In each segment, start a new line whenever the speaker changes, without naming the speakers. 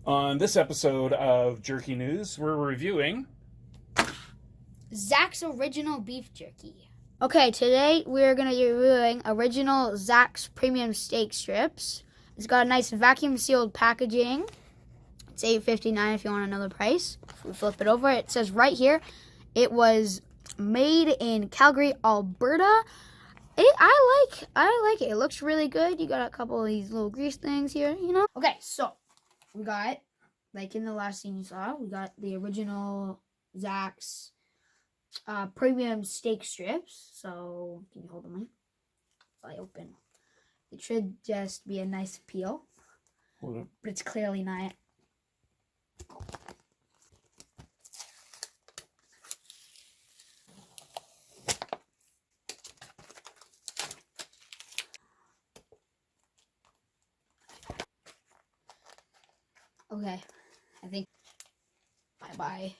On this episode of Jerky News, we're reviewing
Zaks original beef jerky. Okay, today we're going to be reviewing original Zaks premium steak strips. It's got a nice vacuum sealed packaging. It's $8.59 if you want another price. If we flip it over, it says right here, it was made in Calgary, Alberta. I like it. It looks really good. You got a couple of these little grease things here, you know. Okay, so we got, like in the last scene you saw, we got the original Zaks premium steak strips. So can you hold them in? If I open, it should just be a nice peel,
hold up.
but it's clearly not. Okay, I think bye-bye.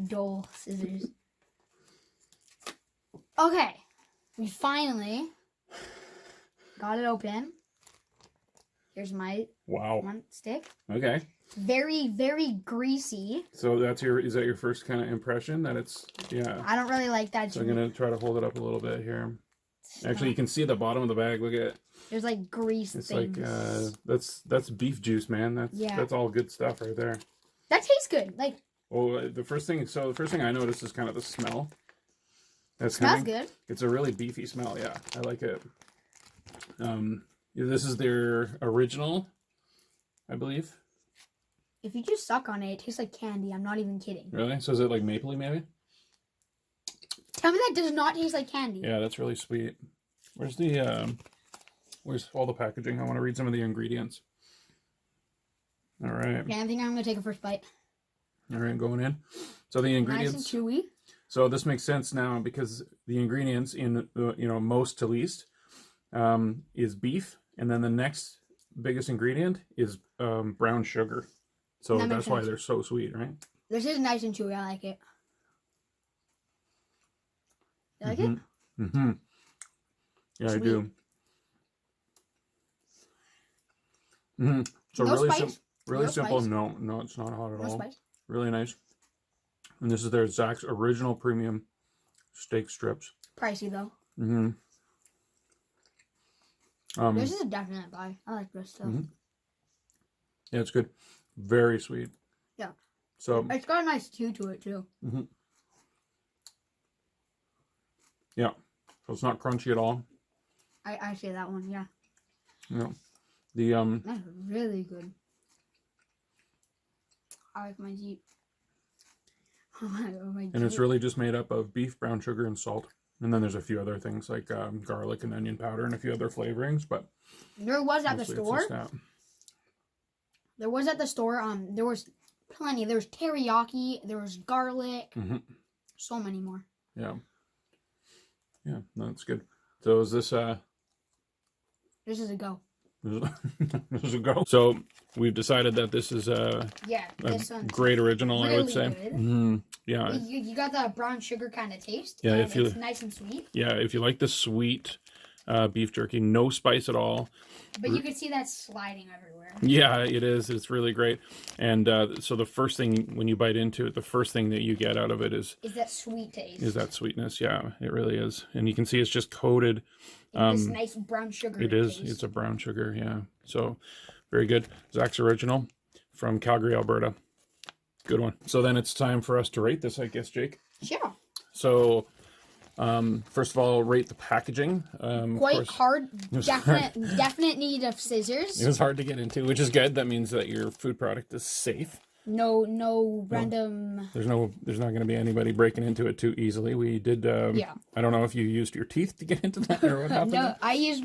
Dull scissors. Okay, we finally got it open. Here's my one stick.
Okay.
Very, very greasy.
So is that your first kind of impression that it's, yeah.
I don't really like that.
So I'm going to try to hold it up a little bit here. Actually, you can see the bottom of the bag. Look at it.
There's like grease
it's
things.
Like, that's beef juice, man. That's all good stuff right there.
That tastes good. Like,
oh, the first thing I noticed is kind of the smell. That
smells good.
It's a really beefy smell. Yeah, I like it. This is their original, I believe.
If you just suck on it, it tastes like candy. I'm not even kidding.
Really? So is it like mapley maybe?
Tell me that does not taste like candy.
Yeah, that's really sweet. Where's all the packaging? I want to read some of the ingredients. All right.
Okay, I think I'm going to take a first bite.
All right, going in. So the ingredients.
Nice and chewy.
So this makes sense now because the ingredients in most to least is beef, and then the next biggest ingredient is brown sugar. So that's why they're so sweet, right?
This is nice and chewy. I like it. You like it?
Mm-hmm. Yeah, sweet. I do. Mm-hmm. So
no spice.
Really
no
simple.
Spice.
No, it's not hot at all.
Spice.
Really nice. And this is their Zaks original premium steak strips.
Pricey though.
Mm-hmm.
This is a definite buy. I like this stuff.
Mm-hmm. Yeah, it's good. Very sweet.
Yeah.
So
it's got a nice chew to it too.
Mm-hmm. Yeah. So it's not crunchy at all.
I say that one, yeah.
Yeah.
That's really good. I like my Jeep.
And it's really just made up of beef, brown sugar, and salt. And then there's a few other things like garlic and onion powder and a few other flavorings. But
there was at the store. There was at the store. There was plenty. There was teriyaki. There was garlic.
Mm-hmm.
So many more.
Yeah. Yeah, that's good. So is this
This is a go.
This is a go. So we've decided that this is a great original, really I would say. Mm-hmm. Yeah.
You got that brown sugar kind of taste.
Yeah,
it's nice and sweet.
Yeah, if you like the sweet beef jerky, no spice at all.
But you can see that sliding everywhere.
Yeah, it is. It's really great. And so the first thing, when you bite into it, the first thing that you get out of it is
that sweet taste.
Is that sweetness. Yeah, it really is. And you can see it's just coated.
This nice brown sugar
It is.
taste.
It's a brown sugar, yeah. So very good. Zaks original from Calgary, Alberta. Good one. So then it's time for us to rate this, I guess, Jake.
Sure.
So first of all, rate the packaging.
Quite hard. Definite need of scissors.
It was hard to get into, which is good. That means that your food product is safe.
No random.
There's not going to be anybody breaking into it too easily. We did.
Yeah.
I don't know if you used your teeth to get into that or what happened.
No, I used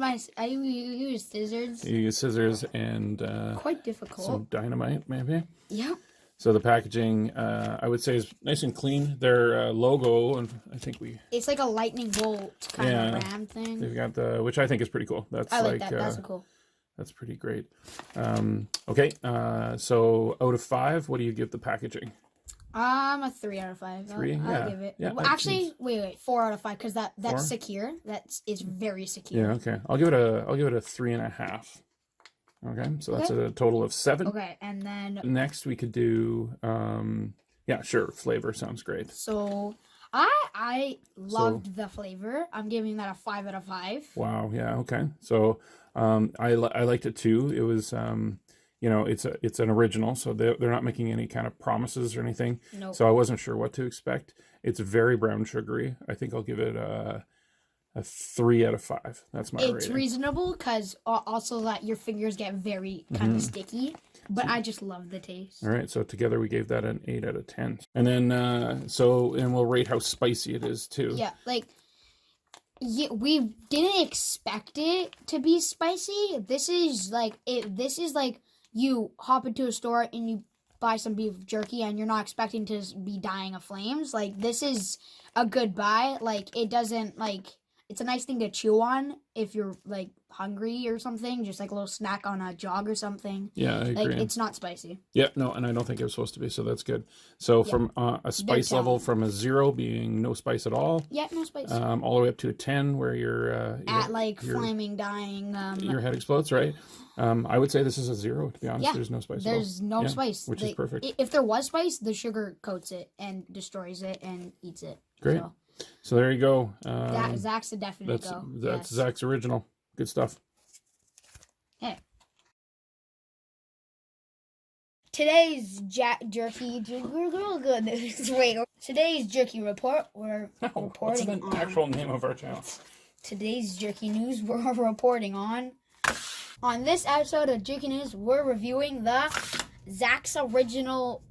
scissors.
You used scissors and
quite difficult.
Some dynamite, maybe.
Yeah.
So the packaging, I would say, is nice and clean. Their logo, and I think
it's like a lightning bolt kind of ram thing.
They've got which I think is pretty cool.
I like that. That's cool.
That's pretty great. Okay, so out of 5, what do you give the packaging?
A 3 out of 5.
3?
I'll give it.
Yeah,
well, actually, wait, 4 out of 5 because that's secure. That is very secure.
Yeah, okay. I'll give it a 3.5. Okay, so that's a total of 7.
Okay, and then
Next, we could do, yeah, sure, flavor sounds great.
so I loved the flavor. I'm giving that a 5 out of 5.
Wow, yeah, okay. So I liked it too. It was, you know, it's an original, so they're not making any kind of promises or anything.
Nope.
So I wasn't sure what to expect. It's very brown sugary. I think I'll give it a 3 out of 5. That's my rating.
It's reasonable because also that your fingers get very kind of sticky. But I just love the taste.
All right, so together we gave that an 8 out of 10. And then, and we'll rate how spicy it is too.
Yeah, like, we didn't expect it to be spicy. This is like you hop into a store and you buy some beef jerky and you're not expecting to be dying of flames. Like, this is a good buy. Like, it doesn't, like, it's a nice thing to chew on if you're, like, hungry or something. Just, like, a little snack on a jog or something.
Yeah, I agree.
Like, it's not spicy.
Yeah, no, and I don't think it was supposed to be, so that's good. So from a spice level, from a 0 being no spice at all.
Yeah, no spice.
All the way up to a 10 where you're...
At, like, flaming, dying...
your head explodes, right? I would say this is a 0, to be honest.
Yeah,
There's no spice
there's
at all.
no spice.
Which is perfect.
If there was spice, the sugar coats it and destroys it and eats it.
Great. So there you go.
Zach's a definite go.
That's Zach's original. Good stuff.
Hey. Today's jerky. Wait. Today's jerky report. We're reporting
What's the
on.
actual name of our channel?
Today's jerky news. We're reporting on. On this episode of Jerky News, we're reviewing the Zaks original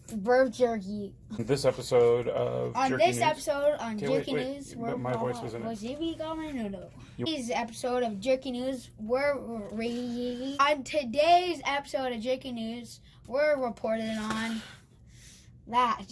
beef jerky.
This episode of Jerky News.
Jerky News, we're
my voice was in it.
Today's episode of Jerky News, on today's episode of Jerky News, we're reporting on that.